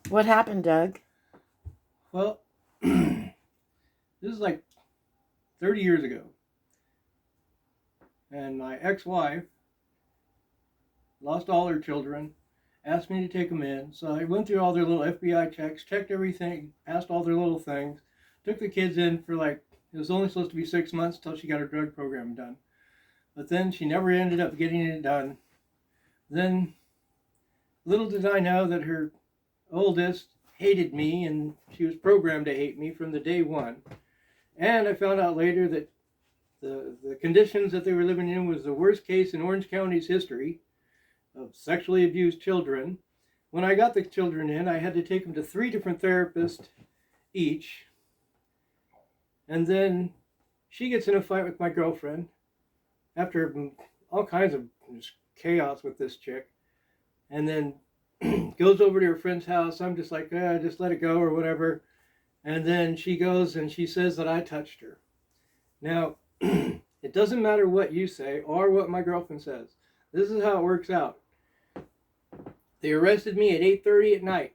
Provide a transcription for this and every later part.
What happened, Doug? Well, this is like 30 years ago. And my ex-wife lost all her children, asked me to take them in. So I went through all their little FBI checks, checked everything, passed all their little things, took the kids in for it was only supposed to be 6 months till she got her drug program done. But then she never ended up getting it done. Then, little did I know that her oldest hated me, and she was programmed to hate me from the day one. And I found out later that the conditions that they were living in was the worst case in Orange County's history of sexually abused children. When I got the children in, I had to take them to 3 different therapists each. And then she gets in a fight with my girlfriend after all kinds of chaos with this chick. And then goes over to her friend's house. I'm just like, just let it go or whatever. And then she goes and she says that I touched her. Now, it doesn't matter what you say or what my girlfriend says. This is how it works out. They arrested me at 8:30 at night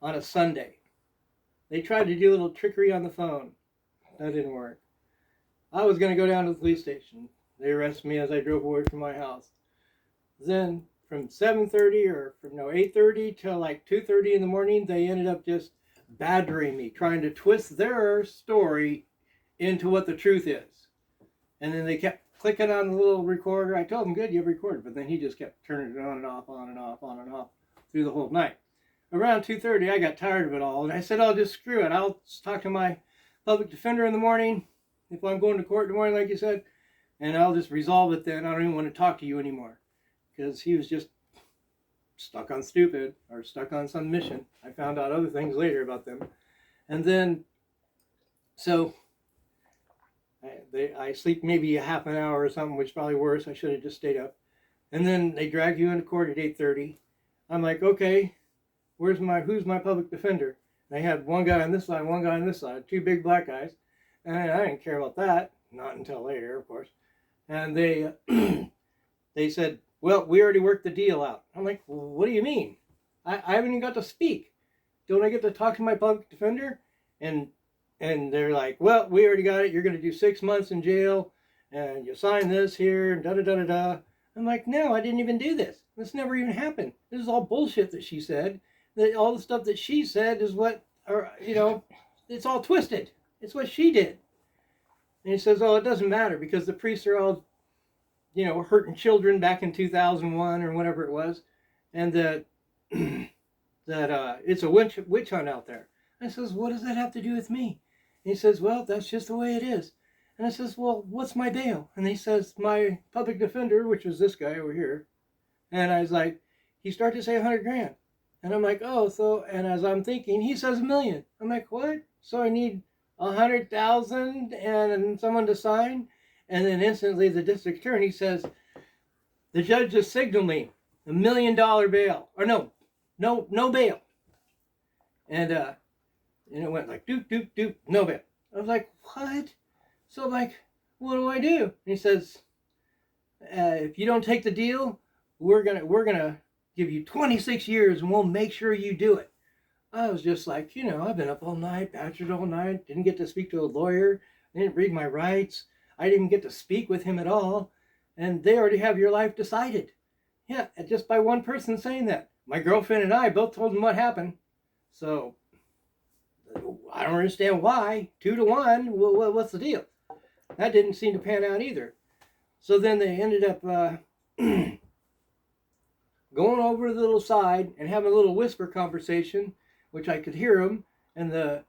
on a Sunday. They tried to do a little trickery on the phone. That didn't work. I was going to go down to the police station. They arrested me as I drove away from my house. Then from 7:30 or from 8:30 till like 2:30 in the morning, they ended up just badgering me, trying to twist their story into what the truth is. And then they kept clicking on the little recorder. I told him, good, you've recorded. But then he just kept turning it on and off, on and off, on and off through the whole night. Around 2:30, I got tired of it all. And I said, oh, just screw it. I'll talk to my public defender in the morning, if I'm going to court in the morning, like you said, and I'll just resolve it then. I don't even want to talk to you anymore. Because he was just stuck on stupid or stuck on some mission. I found out other things later about them. And then, so I sleep maybe a half an hour or something, which is probably worse. I should have just stayed up. And then they drag you into court at 8:30. I'm like, okay, who's my public defender? And they had one guy on this side, one guy on this side, 2 big black guys. And I didn't care about that, not until later, of course. And they they said, well, we already worked the deal out. I'm like, well, what do you mean? I haven't even got to speak. Don't I get to talk to my public defender? And they're like, well, we already got it. You're going to do 6 months in jail, and you sign this here, and da-da-da-da-da. I'm like, no, I didn't even do this. This never even happened. This is all bullshit that she said. That all the stuff that she said is what, or it's all twisted. It's what she did. And he says, oh, it doesn't matter because the priests are all, hurting children back in 2001 or whatever it was, and that it's a witch hunt out there. I says, what does that have to do with me? And he says, well, that's just the way it is. And I says, well, what's my bail? And he says, my public defender, which was this guy over here. And I was like, he started to say $100,000. And I'm like, oh, so, and as I'm thinking, he says $1 million. I'm like, what? So I need 100,000 and someone to sign? And then instantly the district attorney says, the judge just signaled me $1 million bail. Or no bail. And it went like, doop, doop, doop, no bail. I was like, what? So I'm like, what do I do? And he says, if you don't take the deal, we're gonna give you 26 years and we'll make sure you do it. I was just like, I've been up all night, badgered all night, didn't get to speak to a lawyer, didn't read my rights, I didn't get to speak with him at all, and they already have your life decided. Yeah, just by one person saying that. My girlfriend and I both told him what happened. So, I don't understand why. 2-1, what's the deal? That didn't seem to pan out either. So then they ended up going over to the little side and having a little whisper conversation, which I could hear him. And the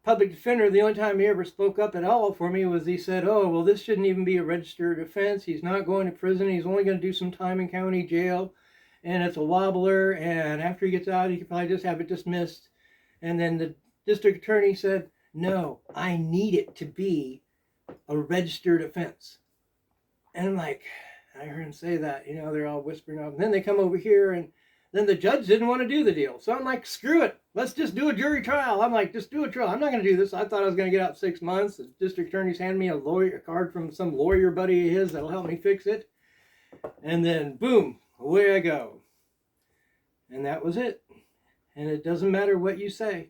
public defender, the only time he ever spoke up at all for me was he said, oh, well, this shouldn't even be a registered offense. He's not going to prison. He's only going to do some time in county jail. And it's a wobbler. And after he gets out, he could probably just have it dismissed. And then the district attorney said, no, I need it to be a registered offense. And I'm like, I heard him say that, they're all whispering off. And then they come over here, and then the judge didn't want to do the deal. So I'm like, screw it. Let's just do a jury trial. I'm like, just do a trial. I'm not going to do this. I thought I was going to get out 6 months. The district attorney's handed me a card from some lawyer buddy of his that'll help me fix it. And then, boom, away I go. And that was it. And it doesn't matter what you say.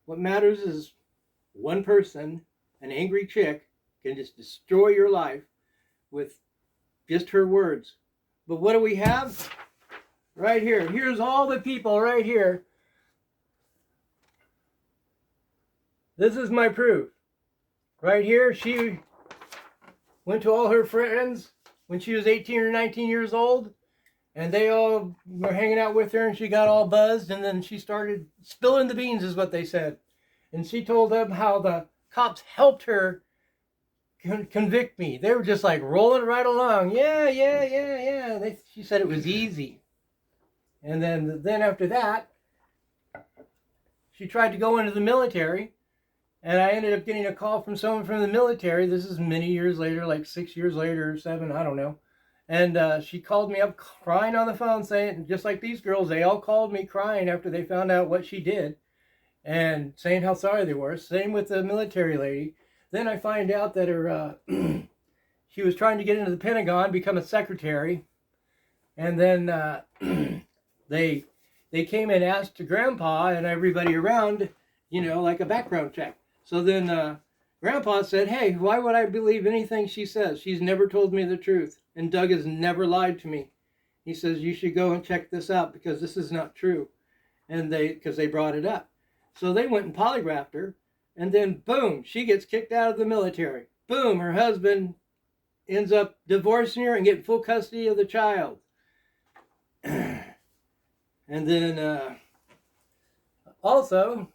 What matters is one person, an angry chick, can just destroy your life with just her words. But what do we have? Right here. Here's all the people right here. This is my proof. Right here, she went to all her friends when she was 18 or 19 years old, and they all were hanging out with her, and she got all buzzed, and then she started spilling the beans, is what they said. And she told them how the cops helped her convict me. They were just like rolling right along. Yeah. She said it was easy. And then after that, she tried to go into the military. And I ended up getting a call from someone from the military. This is many years later, like 6 years later or 7, I don't know. And she called me up crying on the phone, saying, just like these girls, they all called me crying after they found out what she did and saying how sorry they were. Same with the military lady. Then I find out that her she was trying to get into the Pentagon, become a secretary. And then they came and asked Grandpa and everybody around, like a background check. So then Grandpa said, hey, why would I believe anything she says? She's never told me the truth. And Doug has never lied to me. He says, you should go and check this out because this is not true. And because they brought it up. So they went and polygraphed her. And then, boom, she gets kicked out of the military. Boom, her husband ends up divorcing her and getting full custody of the child. And then also,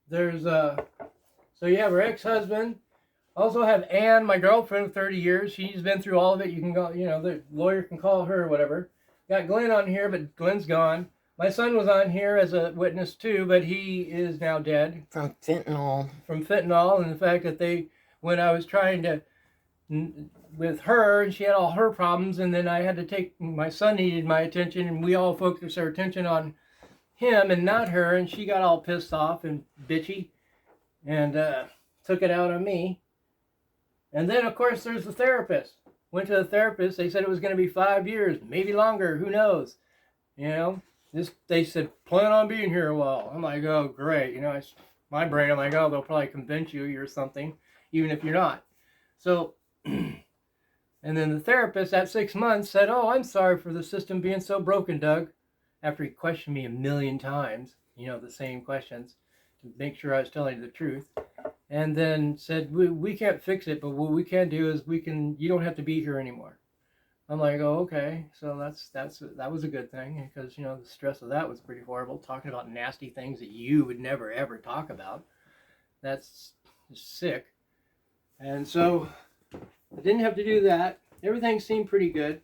there's so you have her ex-husband. Also have Ann, my girlfriend of 30 years. She's been through all of it. You can go, the lawyer can call her or whatever. Got Glenn on here, but Glenn's gone. My son was on here as a witness too, but he is now dead. From fentanyl. From fentanyl, and the fact that when I was trying to, with her, and she had all her problems, and then I had to my son needed my attention, and we all focused our attention on him and not her, and she got all pissed off and bitchy and took it out on me. And then, of course, there's the therapist. Went to the therapist. They said it was going to be 5 years, maybe longer. Who knows? They said, plan on being here a while. I'm like, oh, great. My brain, I'm like, oh, they'll probably convince you or something, even if you're not. So, and then the therapist at 6 months said, oh, I'm sorry for the system being so broken, Doug. After he questioned me 1,000,000 times, the same questions, to make sure I was telling you the truth. And then said, we can't fix it, but what we can do is you don't have to be here anymore. I'm like, oh, okay. So that was a good thing because, the stress of that was pretty horrible. Talking about nasty things that you would never, ever talk about. That's just sick. And so I didn't have to do that. Everything seemed pretty good.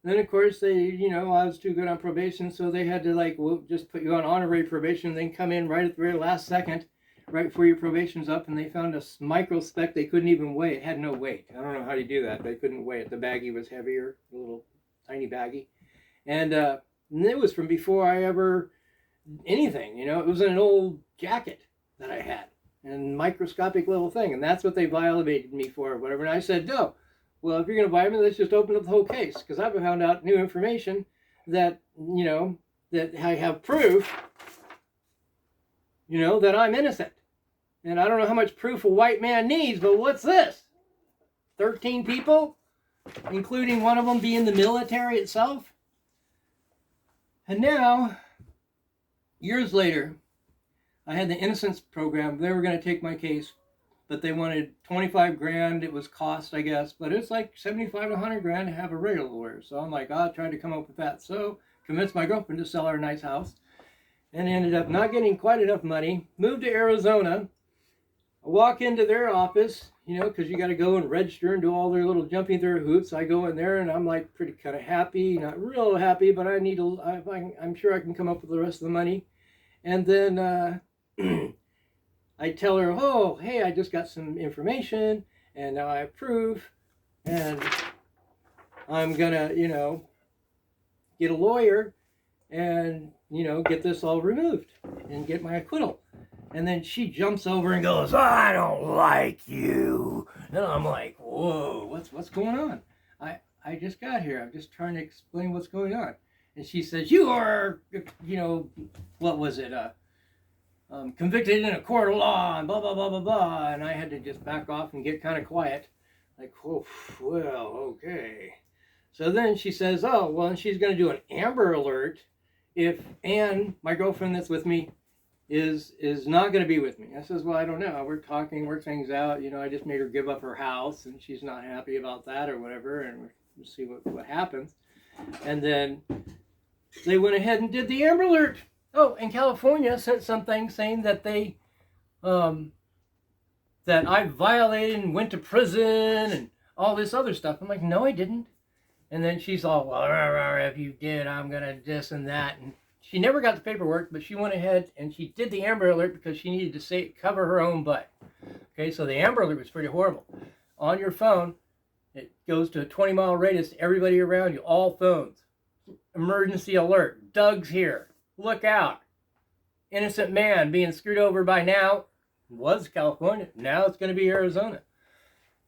Then, of course, I was too good on probation, so they had to, just put you on honorary probation, then come in right at the very last second, right before your probation's up, and they found a microspec they couldn't even weigh. It had no weight. I don't know how you do that. They couldn't weigh it. The baggie was heavier, a little tiny baggie. And it was from before I ever, anything, it was in an old jacket that I had, and microscopic little thing, and that's what they violated me for, or whatever. And I said, no. Well, if you're going to violate me, let's just open up the whole case, because I've found out new information that, that I have proof, that I'm innocent. And I don't know how much proof a white man needs, but what's this? 13 people, including one of them being the military itself. And now, years later, I had the innocence program. They were going to take my case, but they wanted 25 grand. It was cost, I guess, but it's like 75 to 100 grand to have a regular lawyer. So I'm like, I'll try to come up with that. So convinced my girlfriend to sell her a nice house, and ended up not getting quite enough money. Moved to Arizona. I walk into their office, because you got to go and register and do all their little jumping through hoops. I go in there and I'm like pretty kind of happy, not real happy, but I'm sure I can come up with the rest of the money. And then I tell her, oh, hey, I just got some information and now I have proof and I'm gonna, get a lawyer and, get this all removed and get my acquittal. And then she jumps over and goes, I don't like you. And I'm like, whoa, what's going on? I just got here. I'm just trying to explain what's going on. And she says, you are, what was it? Convicted in a court of law and blah, blah, blah, blah, blah. And I had to just back off and get kind of quiet. Like, oh, well, okay. So then she says, oh, well, and she's going to do an Amber Alert if Ann, my girlfriend that's with me, is not going to be with me. I says, well, I don't know. We're talking, work things out. I just made her give up her house, and she's not happy about that or whatever, and we'll see what happens. And then they went ahead and did the Amber Alert. Oh, and California sent something saying that they, that I violated and went to prison and all this other stuff. I'm like, no, I didn't. And then she's all, well, if you did, I'm going to this and that. And she never got the paperwork, but she went ahead and she did the Amber Alert because she needed to cover her own butt. Okay, so the Amber Alert was pretty horrible. On your phone, it goes to a 20-mile radius to everybody around you, all phones. Emergency alert. Doug's here. Look out. Innocent man being screwed over by now. Was California. Now it's going to be Arizona.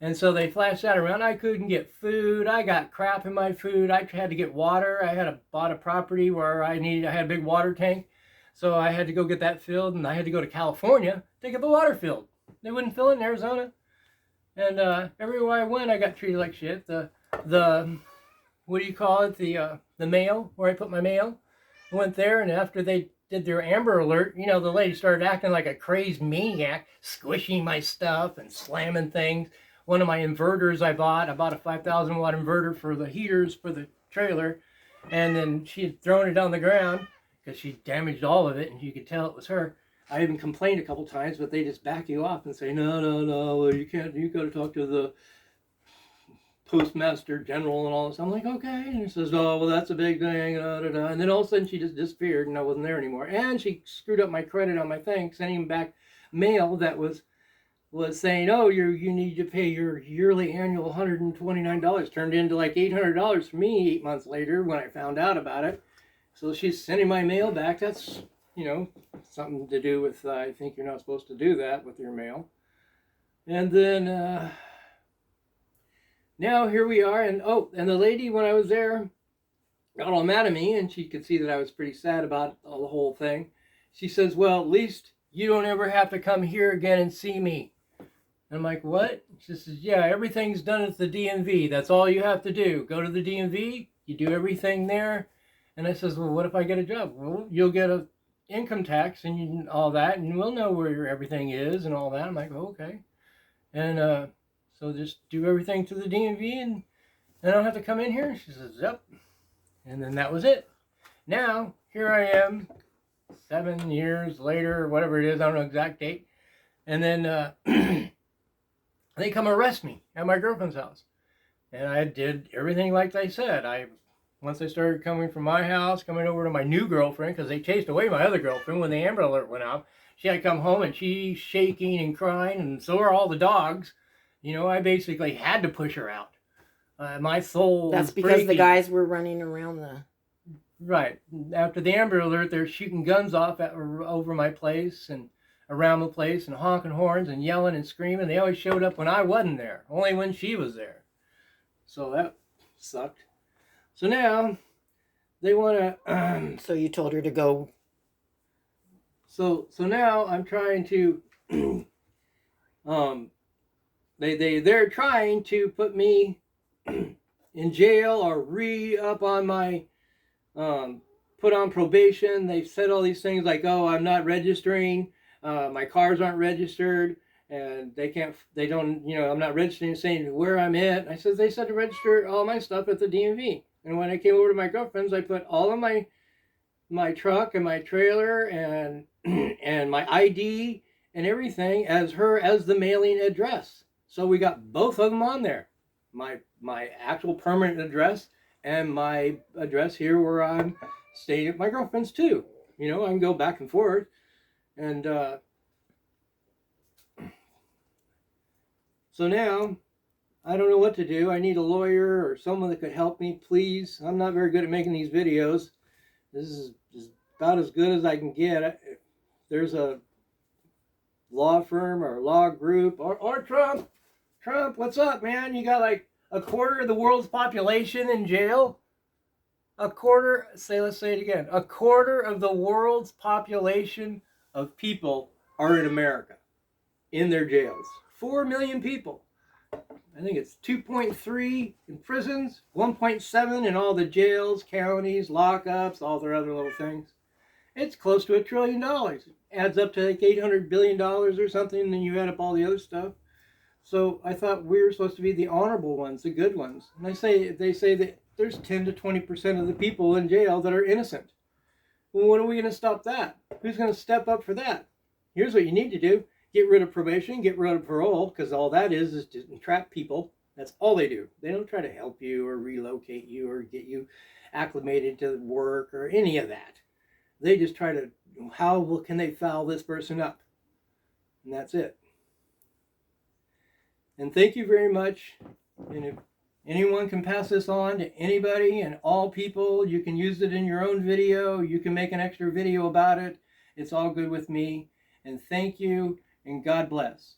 And so they flashed that around. I couldn't get food. I got crap in my food. I had to get water. I bought a property where I had a big water tank. So I had to go get that filled, and I had to go to California to get the water filled. They wouldn't fill it in Arizona. And everywhere I went, I got treated like shit. The what do you call it? The mail, where I put my mail. I went there, and after they did their Amber Alert, the lady started acting like a crazed maniac, squishing my stuff and slamming things. One of my inverters I bought a 5,000 watt inverter for the heaters for the trailer, and then she had thrown it on the ground because she damaged all of it, and you could tell it was her. I even complained a couple times, but they just back you off and say, no, you can't, you got to talk to the postmaster general and all this. I'm like, okay. And he says, oh, well, that's a big thing. And then all of a sudden she just disappeared and I wasn't there anymore. And she screwed up my credit on my thing, sending back mail that was saying, oh, you need to pay your yearly annual $129. Turned into like $800 for me 8 months later when I found out about it. So she's sending my mail back. That's, something to do with, I think you're not supposed to do that with your mail. And then, now here we are, and the lady, when I was there, got all mad at me, and she could see that I was pretty sad about the whole thing. She says, well, at least you don't ever have to come here again and see me. And I'm like, what? She says, yeah, everything's done at the DMV. That's all you have to do. Go to the DMV, you do everything there. And I says, well, what if I get a job? Well, you'll get an income tax and all that, and we'll know where everything is and all that. I'm like, okay. And, so just do everything to the DMV and I don't have to come in here? She says, yep. And then that was it. Now, here I am, 7 years later, or whatever it is, I don't know the exact date. And then they come arrest me at my girlfriend's house. And I did everything like they said. Once I started coming from my house, coming over to my new girlfriend, because they chased away my other girlfriend when the Amber Alert went out. She had come home and she's shaking and crying, and so are all the dogs. I basically had to push her out. My soul That's was because breaking. the guys were running around the... Right. After the Amber Alert, they're shooting guns off over my place and around the place and honking horns and yelling and screaming. They always showed up when I wasn't there, only when she was there. So that sucked. So now they want to... So you told her to go... So now I'm trying to... They're trying to put me in jail or re-up on my, put on probation. They've said all these things like, oh, I'm not registering, my cars aren't registered, and I'm not registering, saying where I'm at. I said, they said to register all my stuff at the DMV. And when I came over to my girlfriend's, I put all of my truck and my trailer and and my ID and everything as the mailing address. So we got both of them on there. My actual permanent address and my address here where I'm staying at my girlfriend's too. I can go back and forth. And so now I don't know what to do. I need a lawyer or someone that could help me, please. I'm not very good at making these videos. This is about as good as I can get. If there's a law firm or law group or Trump, what's up, man? You got like a quarter of the world's population in jail. let's say it again, a quarter of the world's population of people are in America, in their jails. 4 million people. I think it's 2.3 in prisons, 1.7 in all the jails, counties, lockups, all their other little things. It's close to $1 trillion. Adds up to like $800 billion or something, and then you add up all the other stuff. So I thought we were supposed to be the honorable ones, the good ones. And they say that there's 10 to 20% of the people in jail that are innocent. Well, when are we going to stop that? Who's going to step up for that? Here's what you need to do. Get rid of probation, get rid of parole, because all that is to entrap people. That's all they do. They don't try to help you or relocate you or get you acclimated to work or any of that. They just try to, how can they foul this person up? And that's it. And thank you very much. And if anyone can pass this on to anybody and all people, you can use it in your own video. You can make an extra video about it. It's all good with me. And thank you, and God bless.